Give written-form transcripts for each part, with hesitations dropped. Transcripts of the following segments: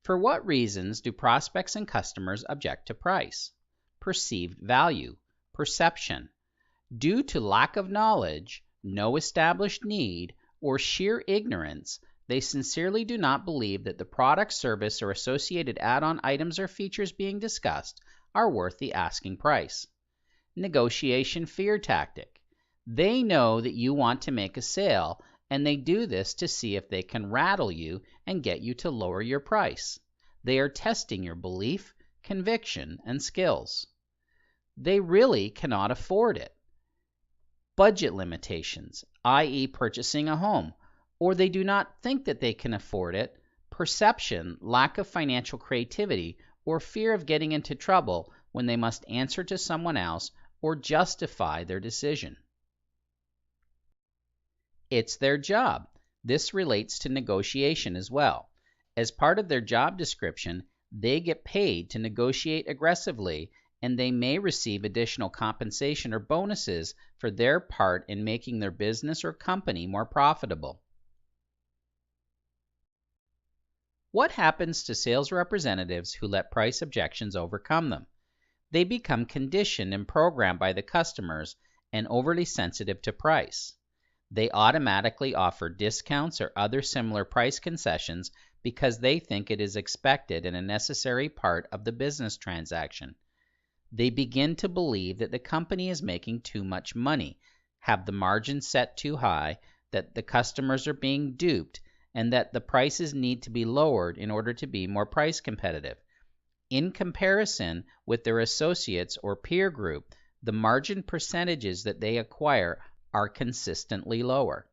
For what reasons do prospects and customers object to price? Perceived value, perception. Due to lack of knowledge, no established need, or sheer ignorance, they sincerely do not believe that the product, service, or associated add-on items or features being discussed are worth the asking price. Negotiation fear tactic. They know that you want to make a sale, and they do this to see if they can rattle you and get you to lower your price. They are testing your belief, conviction, and skills. They really cannot afford it. Budget limitations, i.e. purchasing a home, or they do not think that they can afford it. Perception, lack of financial creativity, or fear of getting into trouble when they must answer to someone else or justify their decision. It's their job. This relates to negotiation as well. As part of their job description, they get paid to negotiate aggressively, and they may receive additional compensation or bonuses for their part in making their business or company more profitable. What happens to sales representatives who let price objections overcome them? They become conditioned and programmed by the customers and overly sensitive to price. They automatically offer discounts or other similar price concessions because they think it is expected and a necessary part of the business transaction. They begin to believe that the company is making too much money, have the margin set too high, that the customers are being duped, and that the prices need to be lowered in order to be more price competitive. In comparison with their associates or peer group, the margin percentages that they acquire are consistently lower.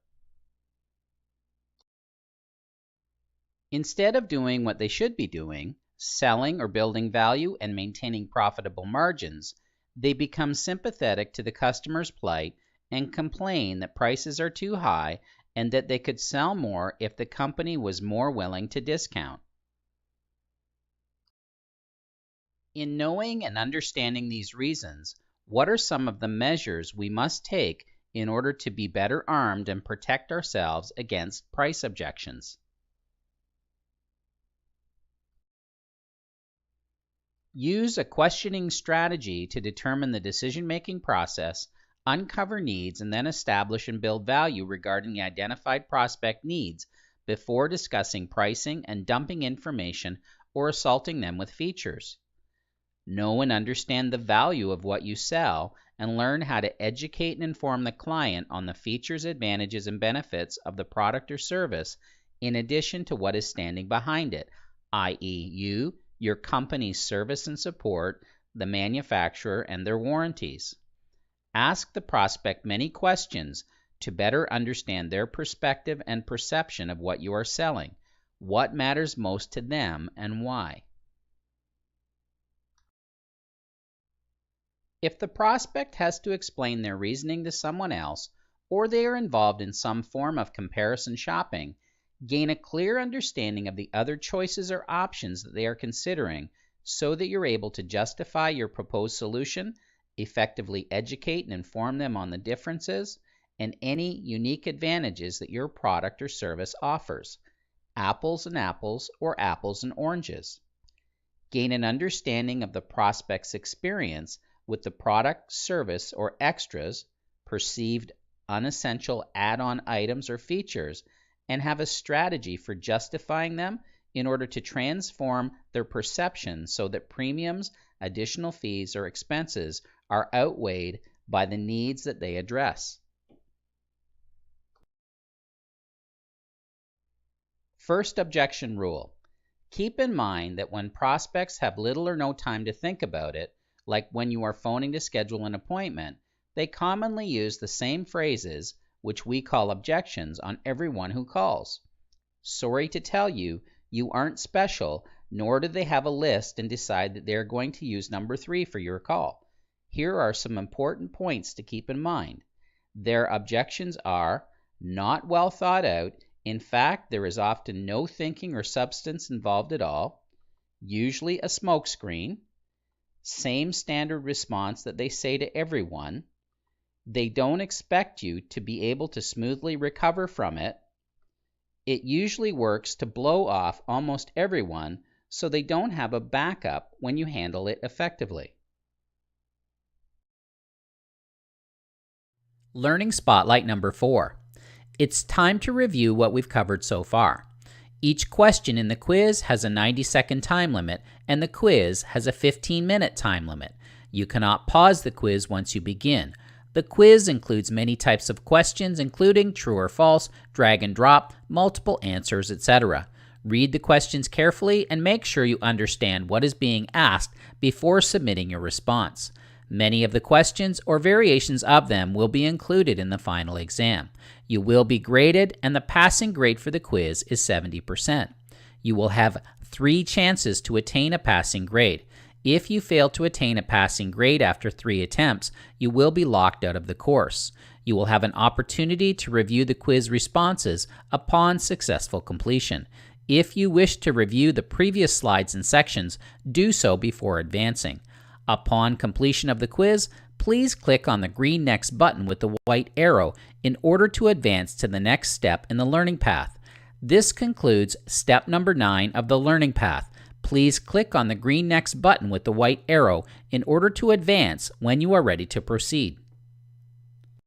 Instead of doing what they should be doing, selling or building value and maintaining profitable margins, they become sympathetic to the customer's plight and complain that prices are too high and that they could sell more if the company was more willing to discount. In knowing and understanding these reasons, what are some of the measures we must take in order to be better armed and protect ourselves against price objections? Use a questioning strategy to determine the decision-making process, uncover needs, and then establish and build value regarding the identified prospect needs before discussing pricing and dumping information or assaulting them with features. Know and understand the value of what you sell and learn how to educate and inform the client on the features, advantages, and benefits of the product or service in addition to what is standing behind it, i.e. you, your company's service and support, the manufacturer, and their warranties. Ask the prospect many questions to better understand their perspective and perception of what you are selling, what matters most to them, and why. If the prospect has to explain their reasoning to someone else, or they are involved in some form of comparison shopping, gain a clear understanding of the other choices or options that they are considering so that you're able to justify your proposed solution, effectively educate and inform them on the differences and any unique advantages that your product or service offers, apples and apples or apples and oranges. Gain an understanding of the prospect's experience with the product, service, or extras, perceived unessential add-on items or features, and have a strategy for justifying them in order to transform their perception so that premiums, additional fees, or expenses are outweighed by the needs that they address. First objection rule. Keep in mind that when prospects have little or no time to think about it, like when you are phoning to schedule an appointment, they commonly use the same phrases, which we call objections, on everyone who calls. Sorry to tell you, you aren't special, nor do they have a list and decide that they are going to use number 3 for your call. Here are some important points to keep in mind. Their objections are not well thought out. In fact, there is often no thinking or substance involved at all, usually a smokescreen, same standard response that they say to everyone, they don't expect you to be able to smoothly recover from it, it usually works to blow off almost everyone, so they don't have a backup when you handle it effectively. Learning Spotlight number 4. It's time to review what we've covered so far. Each question in the quiz has a 90-second time limit, and the quiz has a 15-minute time limit. You cannot pause the quiz once you begin. The quiz includes many types of questions, including true or false, drag and drop, multiple answers, etc. Read the questions carefully and make sure you understand what is being asked before submitting your response. Many of the questions or variations of them will be included in the final exam. You will be graded, and the passing grade for the quiz is 70%. You will have 3 chances to attain a passing grade. If you fail to attain a passing grade after 3 attempts, you will be locked out of the course. You will have an opportunity to review the quiz responses upon successful completion. If you wish to review the previous slides and sections, do so before advancing. Upon completion of the quiz, please click on the green Next button with the white arrow in order to advance to the next step in the learning path. This concludes step number 9 of the learning path. Please click on the green Next button with the white arrow in order to advance when you are ready to proceed.